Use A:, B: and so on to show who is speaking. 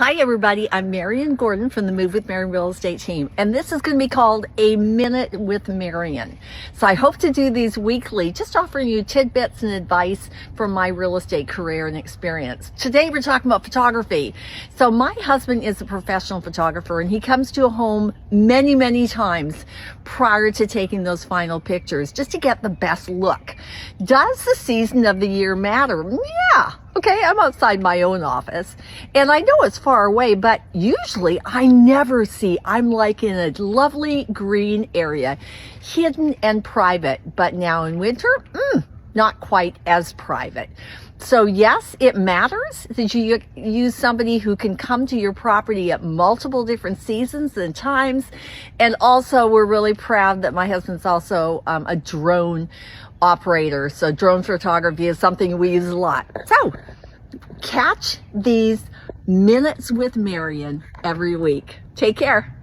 A: Hi everybody, I'm Marion Gordon from the Move with Marion Real Estate team, and this is going to be called A Minute with Marion. So I hope to do these weekly, just offering you tidbits and advice from my real estate career and experience. Today we're talking about photography. So my husband is a professional photographer, and he comes to a home many times prior to taking those final pictures just to get the best look. Does the season of the year matter? Yeah. Okay, I'm outside my own office, and I know it's far away, but usually I never see. I'm like in a lovely green area, hidden and private, but now in winter, not quite as private. So yes, it matters that you use somebody who can come to your property at multiple different seasons and times. And also, we're really proud that my husband's also a drone operator. So drone photography is something we use a lot. So catch these Minutes with Marion every week. Take care.